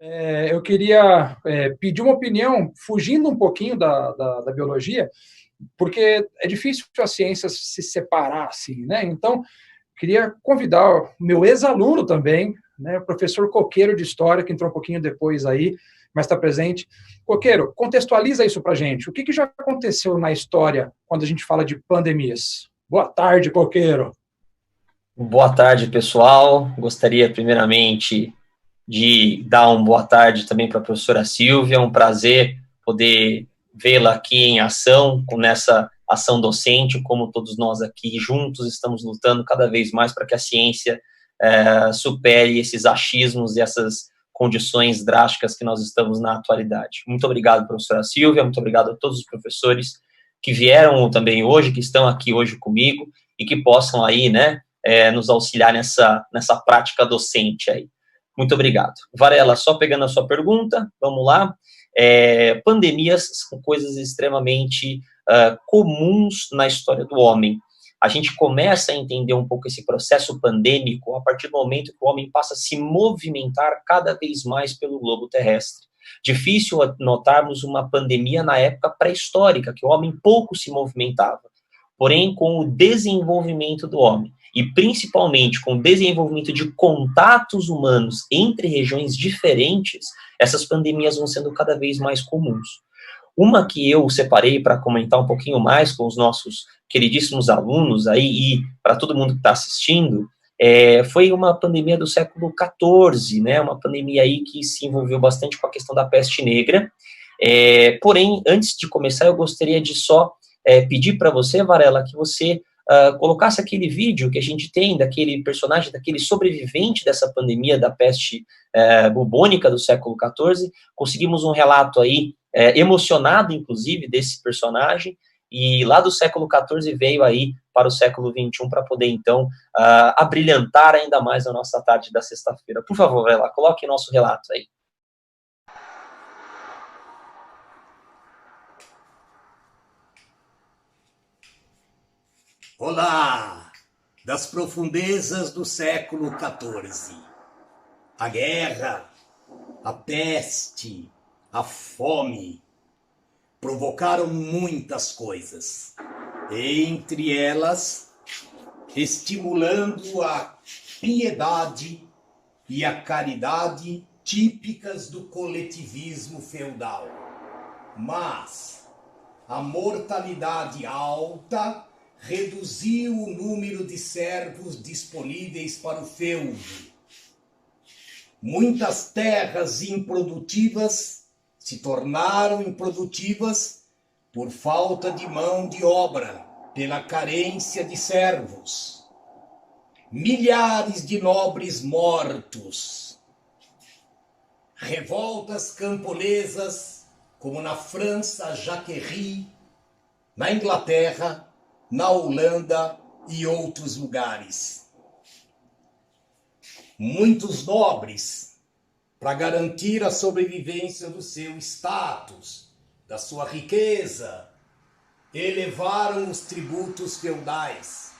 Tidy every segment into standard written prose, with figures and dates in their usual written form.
Eu queria pedir uma opinião, fugindo um pouquinho da biologia, porque é difícil a ciência se separar assim, né? Então, queria convidar o meu ex-aluno também, né, o professor Coqueiro de História, que entrou um pouquinho depois aí, mas está presente. Coqueiro, contextualiza isso para a gente. O que já aconteceu na história quando a gente fala de pandemias? Boa tarde, Coqueiro. Boa tarde, pessoal. Gostaria, primeiramente, de dar uma boa tarde também para a professora Silvia. É um prazer poder vê-la aqui em ação, nessa ação docente, como todos nós aqui juntos estamos lutando cada vez mais para que a ciência supere esses achismos e essas condições drásticas que nós estamos na atualidade. Muito obrigado, professora Silvia, muito obrigado a todos os professores que vieram também hoje, que estão aqui hoje comigo e que possam aí, né, nos auxiliar nessa prática docente aí. Muito obrigado. Varela, só pegando a sua pergunta, vamos lá. Pandemias são coisas extremamente comuns na história do homem. A gente começa a entender um pouco esse processo pandêmico a partir do momento que o homem passa a se movimentar cada vez mais pelo globo terrestre. Difícil notarmos uma pandemia na época pré-histórica, que o homem pouco se movimentava. Porém, com o desenvolvimento do homem, e principalmente com o desenvolvimento de contatos humanos entre regiões diferentes, essas pandemias vão sendo cada vez mais comuns. Uma que eu separei para comentar um pouquinho mais com os nossos queridíssimos alunos aí e para todo mundo que está assistindo, foi uma pandemia do século XIV, né, uma pandemia aí que se envolveu bastante com a questão da peste negra. Porém, antes de começar, eu gostaria de só pedir para você, Varela, que você colocasse aquele vídeo que a gente tem daquele personagem, daquele sobrevivente dessa pandemia da peste bubônica do século XIV. Conseguimos um relato aí emocionado, inclusive, desse personagem, e lá do século XIV veio aí para o século XXI para poder, então, abrilhantar ainda mais a nossa tarde da sexta-feira. Por favor, Varela, coloque nosso relato aí. Olá! Das profundezas do século XIV. A guerra, a peste, a fome provocaram muitas coisas, entre elas estimulando a piedade e a caridade típicas do coletivismo feudal. Mas a mortalidade alta reduziu o número de servos disponíveis para o feudo. Muitas terras improdutivas se tornaram improdutivas por falta de mão de obra, pela carência de servos. Milhares de nobres mortos. Revoltas camponesas, como na França, Jacquerie, na Inglaterra, na Holanda e outros lugares. Muitos nobres, para garantir a sobrevivência do seu status, da sua riqueza, elevaram os tributos feudais.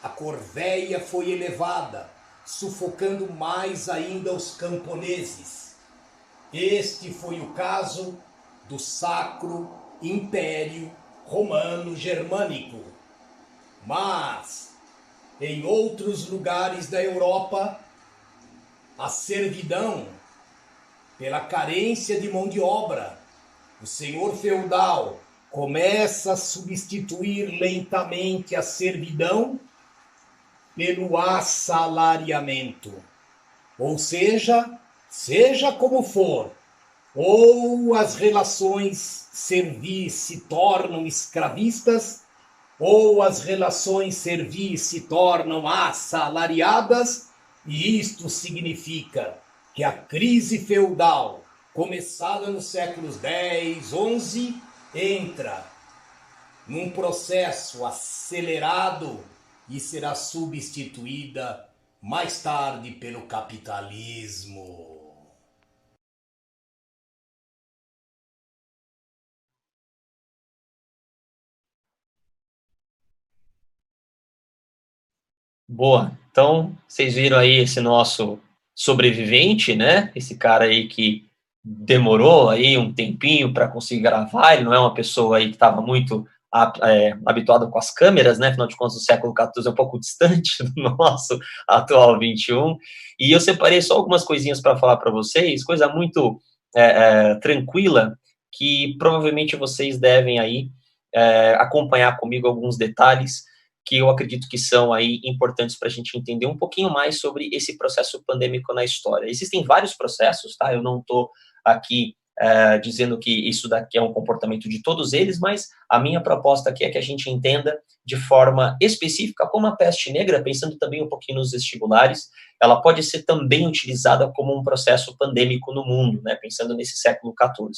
A corvéia foi elevada, sufocando mais ainda os camponeses. Este foi o caso do Sacro Império Romano Germânico. Mas, em outros lugares da Europa, a servidão, pela carência de mão de obra, o senhor feudal começa a substituir lentamente a servidão pelo assalariamento. Ou seja como for, ou as relações servis se tornam escravistas, ou as relações servis se tornam assalariadas, e isto significa que a crise feudal, começada nos séculos 10, 11, entra num processo acelerado e será substituída mais tarde pelo capitalismo. Boa. Então, vocês viram aí esse nosso sobrevivente, né? Esse cara aí que demorou aí um tempinho para conseguir gravar, ele não é uma pessoa aí que estava muito habituado com as câmeras, né? Afinal de contas, o século XIV é um pouco distante do nosso atual XXI. E eu separei só algumas coisinhas para falar para vocês, coisa muito tranquila, que provavelmente vocês devem aí acompanhar comigo alguns detalhes que eu acredito que são aí importantes para a gente entender um pouquinho mais sobre esse processo pandêmico na história. Existem vários processos, tá? Eu não estou aqui dizendo que isso daqui é um comportamento de todos eles, mas a minha proposta aqui é que a gente entenda de forma específica como a peste negra, pensando também um pouquinho nos vestibulares, ela pode ser também utilizada como um processo pandêmico no mundo, né, pensando nesse século XIV.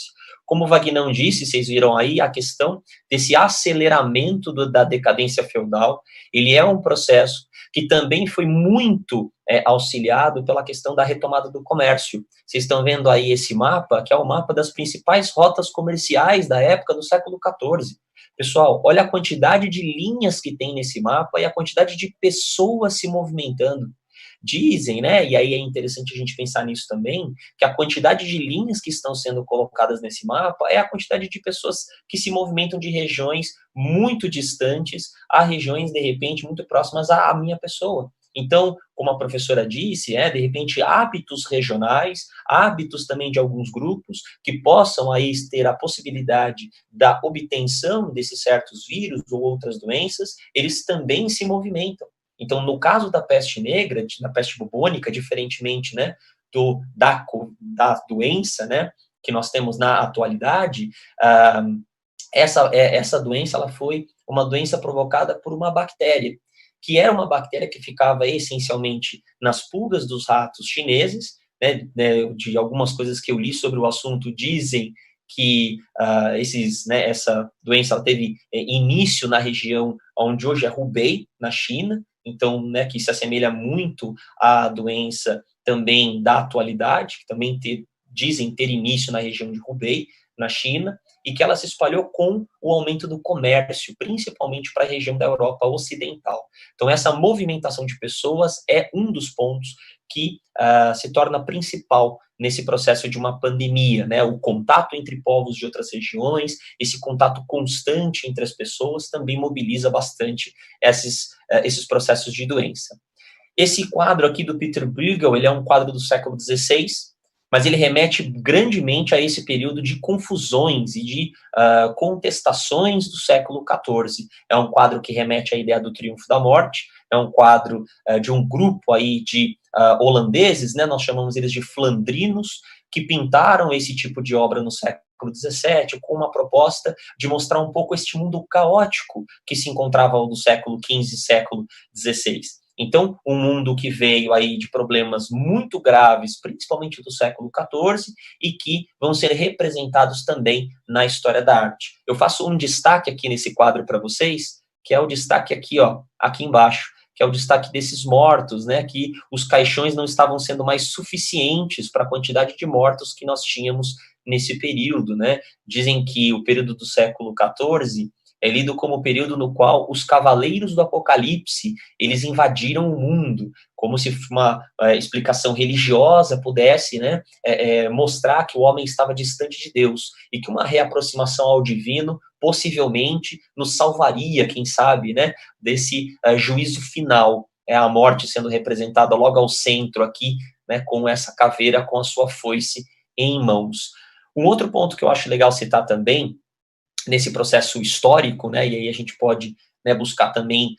Como o Vagnão disse, vocês viram aí a questão desse aceleramento da decadência feudal, ele é um processo que também foi muito auxiliado pela questão da retomada do comércio. Vocês estão vendo aí esse mapa, que é o mapa das principais rotas comerciais da época do século XIV. Pessoal, olha a quantidade de linhas que tem nesse mapa e a quantidade de pessoas se movimentando. Dizem, né, e aí é interessante a gente pensar nisso também, que a quantidade de linhas que estão sendo colocadas nesse mapa é a quantidade de pessoas que se movimentam de regiões muito distantes a regiões, de repente, muito próximas à minha pessoa. Então, como a professora disse, de repente, hábitos regionais, hábitos também de alguns grupos que possam aí ter a possibilidade da obtenção desses certos vírus ou outras doenças, eles também se movimentam. Então, no caso da peste negra, da peste bubônica, diferentemente, né, da doença, né, que nós temos na atualidade, essa doença ela foi uma doença provocada por uma bactéria, que era uma bactéria que ficava essencialmente nas pulgas dos ratos chineses, né, de algumas coisas que eu li sobre o assunto, dizem que essa doença ela teve início na região onde hoje é Hubei, na China, então, né, que se assemelha muito à doença também da atualidade, que também dizem ter início na região de Hubei, na China, e que ela se espalhou com o aumento do comércio, principalmente para a região da Europa Ocidental. Então, essa movimentação de pessoas é um dos pontos que se torna principal nesse processo de uma pandemia, né? O contato entre povos de outras regiões, esse contato constante entre as pessoas também mobiliza bastante esses processos de doença. Esse quadro aqui do Peter Bruegel, ele é um quadro do século XVI, mas ele remete grandemente a esse período de confusões e de contestações do século XIV. É um quadro que remete à ideia do triunfo da morte, é um quadro de um grupo aí de holandeses, né, nós chamamos eles de flandrinos, que pintaram esse tipo de obra no século XVII, com uma proposta de mostrar um pouco este mundo caótico que se encontrava no século XV e século XVI. Então, um mundo que veio aí de problemas muito graves, principalmente do século XIV, e que vão ser representados também na história da arte. Eu faço um destaque aqui nesse quadro para vocês, que é o destaque aqui, ó, aqui embaixo, que é o destaque desses mortos, né, que os caixões não estavam sendo mais suficientes para a quantidade de mortos que nós tínhamos nesse período, né? Dizem que o período do século XIV é lido como o período no qual os cavaleiros do Apocalipse, eles invadiram o mundo, como se uma explicação religiosa pudesse, né, mostrar que o homem estava distante de Deus, e que uma reaproximação ao divino possivelmente nos salvaria, quem sabe, né, desse juízo final. É a morte sendo representada logo ao centro aqui, né, com essa caveira com a sua foice em mãos. Um outro ponto que eu acho legal citar também, nesse processo histórico, né, e aí a gente pode, né, buscar também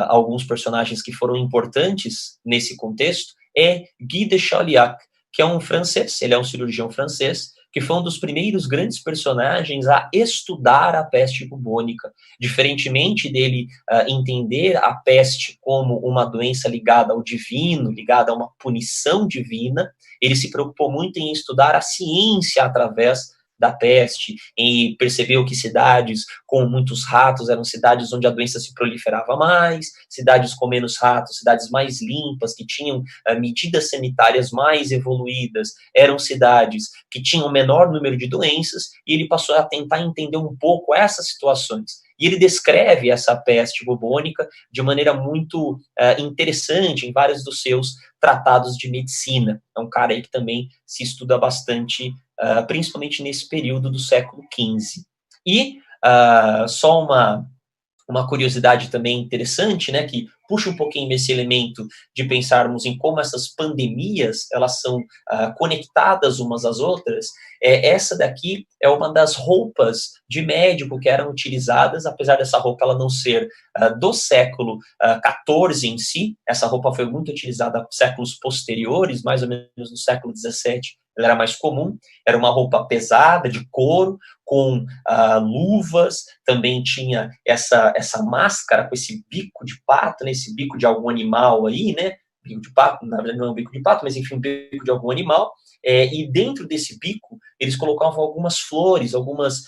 alguns personagens que foram importantes nesse contexto, é Guy de Chauliac, que é um francês, ele é um cirurgião francês, que foi um dos primeiros grandes personagens a estudar a peste bubônica, diferentemente dele entender a peste como uma doença ligada ao divino, ligada a uma punição divina, ele se preocupou muito em estudar a ciência através da peste, e percebeu que cidades com muitos ratos eram cidades onde a doença se proliferava mais, cidades com menos ratos, cidades mais limpas, que tinham medidas sanitárias mais evoluídas, eram cidades que tinham menor número de doenças, e ele passou a tentar entender um pouco essas situações. E ele descreve essa peste bubônica de maneira muito interessante em vários dos seus tratados de medicina. É um cara aí que também se estuda bastante principalmente nesse período do século XV. E só uma curiosidade também interessante, né, que puxa um pouquinho esse elemento de pensarmos em como essas pandemias, elas são conectadas umas às outras. Essa daqui é uma das roupas de médico que eram utilizadas, apesar dessa roupa ela não ser do século XIV em si, essa roupa foi muito utilizada em séculos posteriores, mais ou menos no século XVII, ela era mais comum, era uma roupa pesada, de couro, com luvas, também tinha essa máscara com esse bico de pato, né, esse bico de algum animal aí, né, bico de pato, na verdade não é um bico de pato, mas enfim, um bico de algum animal, e dentro desse bico, eles colocavam algumas flores, algumas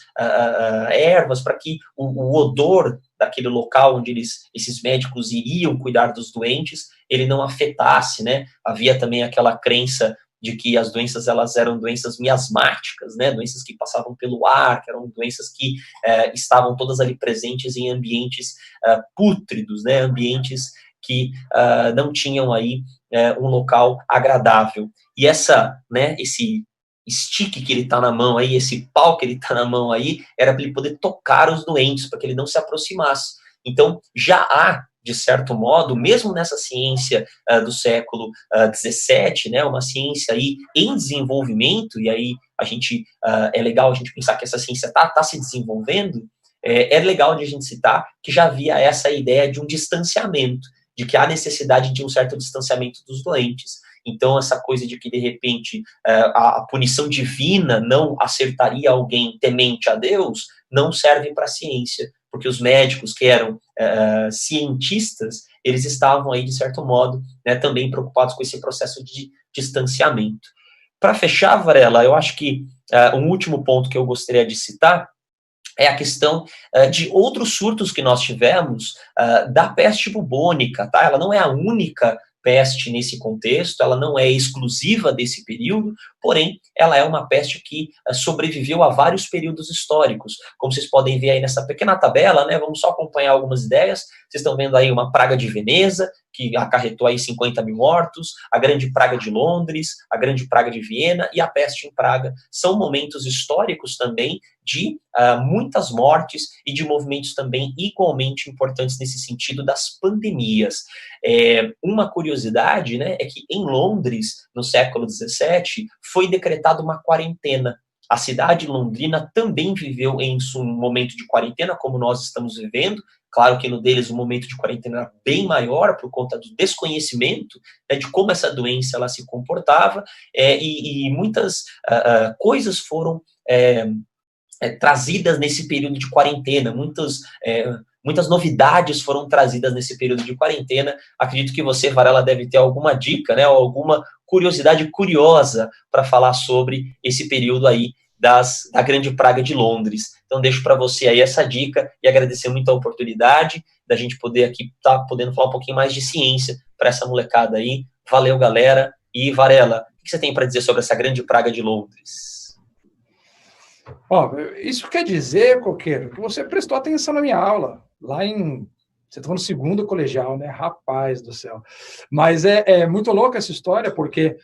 ervas, para que o odor daquele local onde esses médicos iriam cuidar dos doentes, ele não afetasse, né, havia também aquela crença de que as doenças elas eram doenças miasmáticas, né, doenças que passavam pelo ar, que eram doenças que estavam todas ali presentes em ambientes pútridos, né, ambientes que não tinham aí um local agradável. E esse stick que ele está na mão aí, esse pau que ele está na mão aí, era para ele poder tocar os doentes, para que ele não se aproximasse. Então, já há, de certo modo, mesmo nessa ciência do século XVII, né, uma ciência aí em desenvolvimento, e aí é legal a gente pensar que essa ciência está se desenvolvendo, é legal de a gente citar que já havia essa ideia de um distanciamento, de que há necessidade de um certo distanciamento dos doentes. Então, essa coisa de que, de repente, a punição divina não acertaria alguém temente a Deus, não serve para a ciência, porque os médicos que eram cientistas, eles estavam aí, de certo modo, né, também preocupados com esse processo de distanciamento. Para fechar, Varela, eu acho que um último ponto que eu gostaria de citar é a questão de outros surtos que nós tivemos da peste bubônica, tá? Ela não é a única peste nesse contexto, ela não é exclusiva desse período, porém, ela é uma peste que sobreviveu a vários períodos históricos. Como vocês podem ver aí nessa pequena tabela, né, vamos só acompanhar algumas ideias. Vocês estão vendo aí uma praga de Veneza, que acarretou aí 50 mil mortos, a grande praga de Londres, a grande praga de Viena e a peste em Praga. São momentos históricos também de muitas mortes e de movimentos também igualmente importantes nesse sentido das pandemias. Uma curiosidade, né, é que em Londres, no século XVII, foi decretada uma quarentena. A cidade londrina também viveu em um momento de quarentena, como nós estamos vivendo. Claro que no deles o momento de quarentena era bem maior por conta do desconhecimento, né, de como essa doença ela se comportava, e muitas coisas foram trazidas nesse período de quarentena, muitas novidades foram trazidas nesse período de quarentena. Acredito que você, Varela, deve ter alguma dica, né, ou alguma curiosidade curiosa para falar sobre esse período aí da grande praga de Londres. Então, deixo para você aí essa dica e agradecer muito a oportunidade da gente poder aqui estar podendo falar um pouquinho mais de ciência para essa molecada aí. Valeu, galera. E, Varela, o que você tem para dizer sobre essa grande praga de Londres? Isso quer dizer, Coqueiro, que você prestou atenção na minha aula, você estava no segundo colegial, né? Rapaz do céu. Mas é muito louca essa história, porque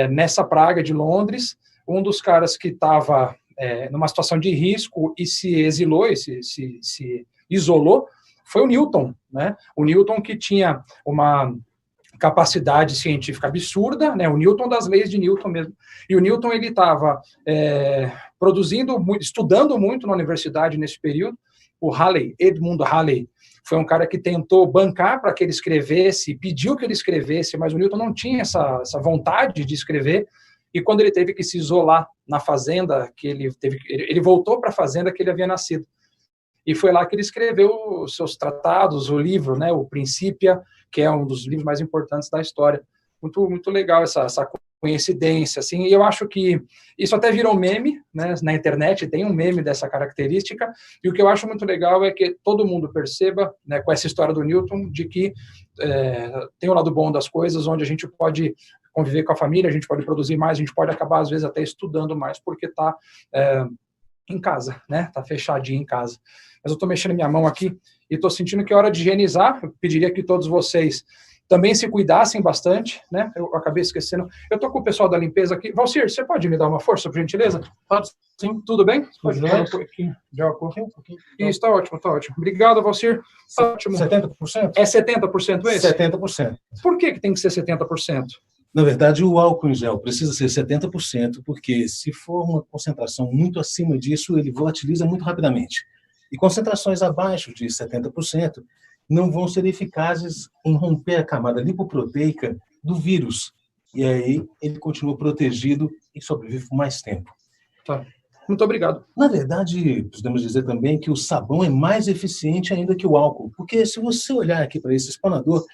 nessa praga de Londres, um dos caras que estava numa situação de risco e se exilou, e se isolou, foi o Newton, né? O Newton que tinha uma capacidade científica absurda, né? O Newton das leis de Newton mesmo. E o Newton, ele estava estudando muito na universidade nesse período. O Halley, Edmund Halley, foi um cara que tentou bancar para que ele escrevesse, pediu que ele escrevesse, mas o Newton não tinha essa vontade de escrever. E quando ele teve que se isolar na fazenda, ele voltou para a fazenda que ele havia nascido. E foi lá que ele escreveu os seus tratados, o livro, né, o Principia, que é um dos livros mais importantes da história. Muito, muito legal essa coincidência, assim, e eu acho que isso até virou meme, né, na internet, tem um meme dessa característica, e o que eu acho muito legal é que todo mundo perceba, né, com essa história do Newton, de que tem o lado bom das coisas, onde a gente pode conviver com a família, a gente pode produzir mais, a gente pode acabar, às vezes, até estudando mais, porque está em casa, né, está fechadinho em casa. Mas eu estou mexendo minha mão aqui e estou sentindo que é hora de higienizar. Eu pediria que todos vocês também se cuidassem bastante, né? Eu acabei esquecendo. Eu estou com o pessoal da limpeza aqui. Valcir, você pode me dar uma força, por gentileza? Pode, sim. Tudo bem? Pode dar um pouquinho de álcool. Isso, está ótimo, está ótimo. Obrigado, Valcir. Tá ótimo. 70%? É 70% esse? 70%. Por que tem que ser 70%? Na verdade, o álcool em gel precisa ser 70%, porque se for uma concentração muito acima disso, ele volatiliza muito rapidamente. E concentrações abaixo de 70% não vão ser eficazes em romper a camada lipoproteica do vírus. E aí ele continua protegido e sobrevive por mais tempo. Tá. Muito obrigado. Na verdade, podemos dizer também que o sabão é mais eficiente ainda que o álcool, porque se você olhar aqui para esse espanador,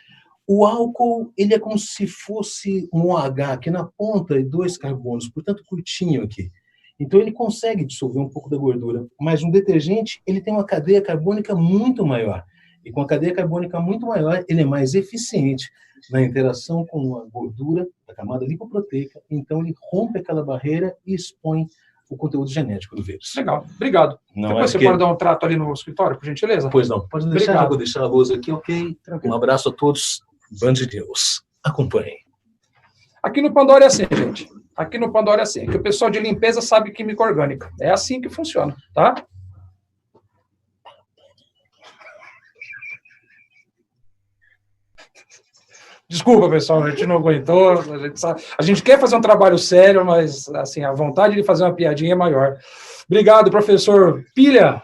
o álcool ele é como se fosse um OH aqui na ponta e 2 carbonos, portanto curtinho aqui. Então ele consegue dissolver um pouco da gordura, mas um detergente ele tem uma cadeia carbônica muito maior. E com a cadeia carbônica muito maior, ele é mais eficiente na interação com a gordura da camada lipoproteica, então ele rompe aquela barreira e expõe o conteúdo genético do vírus. Legal, obrigado. Não Depois você pode dar um trato ali no escritório, por gentileza? Pois não, pode deixar, Obrigado. vou deixar a lousa aqui, ok? Tranquilo. Um abraço a todos, Band News. Acompanhem. Aqui no Pandora é assim, gente. Aqui no Pandora é assim, que o pessoal de limpeza sabe química orgânica. É assim que funciona, tá? Desculpa, pessoal, a gente não aguentou. A gente quer fazer um trabalho sério, mas assim, a vontade de fazer uma piadinha é maior. Obrigado, professor Pilha.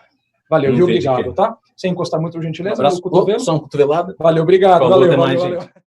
Valeu, viu? Obrigado, tá? Sem encostar muito, por gentileza. Um abraço, só uma cotovelada. Valeu, obrigado. Falou, Valeu, até mais, valeu. gente.